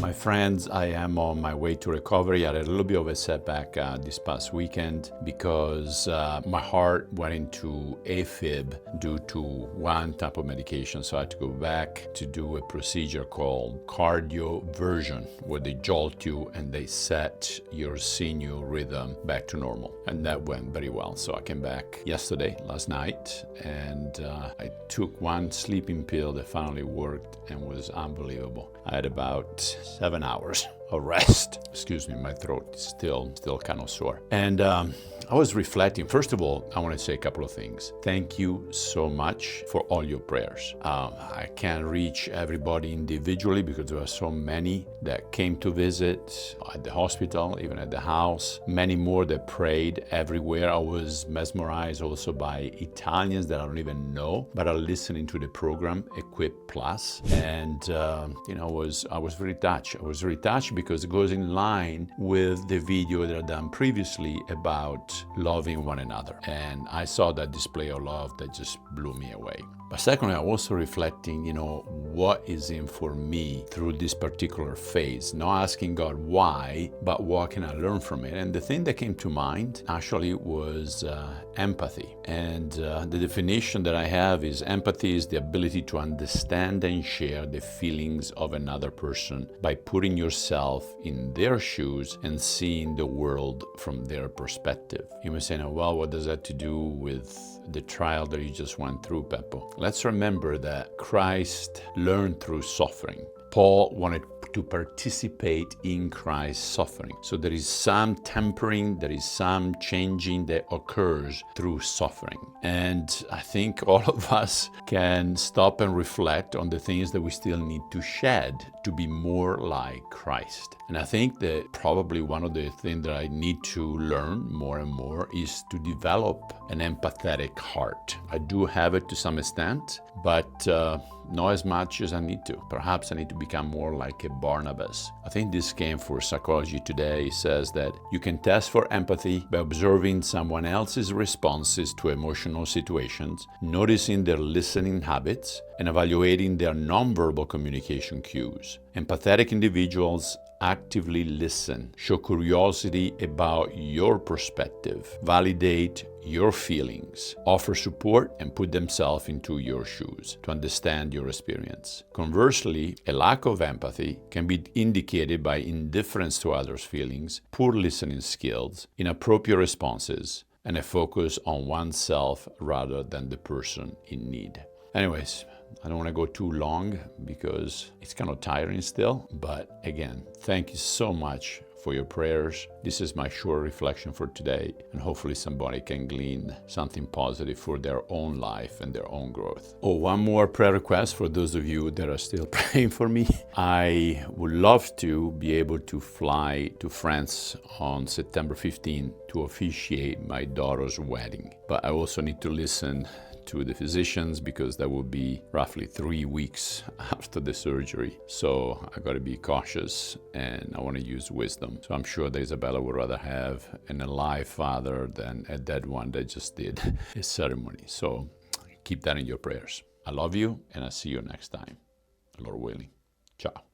My friends, I am on my way to recovery. I had a little bit of a setback this past weekend because my heart went into AFib due to one type of medication. So I had to go back to do a procedure called cardioversion, where they jolt you and they set your sinew rhythm back to normal. And that went very well. So I came back last night, and I took one sleeping pill that finally worked and was unbelievable. I had about 7 hours of rest. Excuse me, my throat is still kind of sore. And I was reflecting. First of all, I want to say a couple of things. Thank you so much for all your prayers. I can't reach everybody individually because there are so many that came to visit at the hospital, even at the house. Many more that prayed everywhere. I was mesmerized also by Italians that I don't even know, but are listening to the program Equip Plus. And I was very touched. I was very touched because it goes in line with the video that I've done previously about loving one another. And I saw that display of love that just blew me away. But secondly, I'm also reflecting, what is in for me through this particular phase. Not asking God why, but what can I learn from it? And the thing that came to mind actually was empathy. And the definition that I have is empathy is the ability to understand and share the feelings of another person by putting yourself in their shoes and seeing the world from their perspective. You may say, well, what does that have to do with the trial that you just went through, Peppo? Let's remember that Christ learned through suffering. Paul wanted to participate in Christ's suffering. So there is some tempering, there is some changing that occurs through suffering. And I think all of us can stop and reflect on the things that we still need to shed to be more like Christ. And I think that probably one of the things that I need to learn more and more is to develop an empathetic heart. I do have it to some extent, but not as much as I need to. Perhaps I need to become more like a Barnabas. I think this came for psychology today. It says that you can test for empathy by observing someone else's responses to emotional situations, noticing their listening habits, and evaluating their nonverbal communication cues. Empathetic individuals actively listen, show curiosity about your perspective, validate your feelings, offer support, and put themselves into your shoes to understand your experience. Conversely, a lack of empathy can be indicated by indifference to others' feelings, poor listening skills, inappropriate responses, and a focus on oneself rather than the person in need. Anyways, I don't want to go too long because it's kind of tiring still. But again, thank you so much for your prayers. This is my short reflection for today, and hopefully somebody can glean something positive for their own life and their own growth. Oh, one more prayer request for those of you that are still praying for me. I would love to be able to fly to France on September 15th to officiate my daughter's wedding. But I also need to listen to the physicians because that will be roughly 3 weeks after the surgery. So I got to be cautious and I want to use wisdom. So I'm sure that Isabella would rather have an alive father than a dead one that just did a ceremony. So keep that in your prayers. I love you and I'll see you next time, Lord willing. Ciao.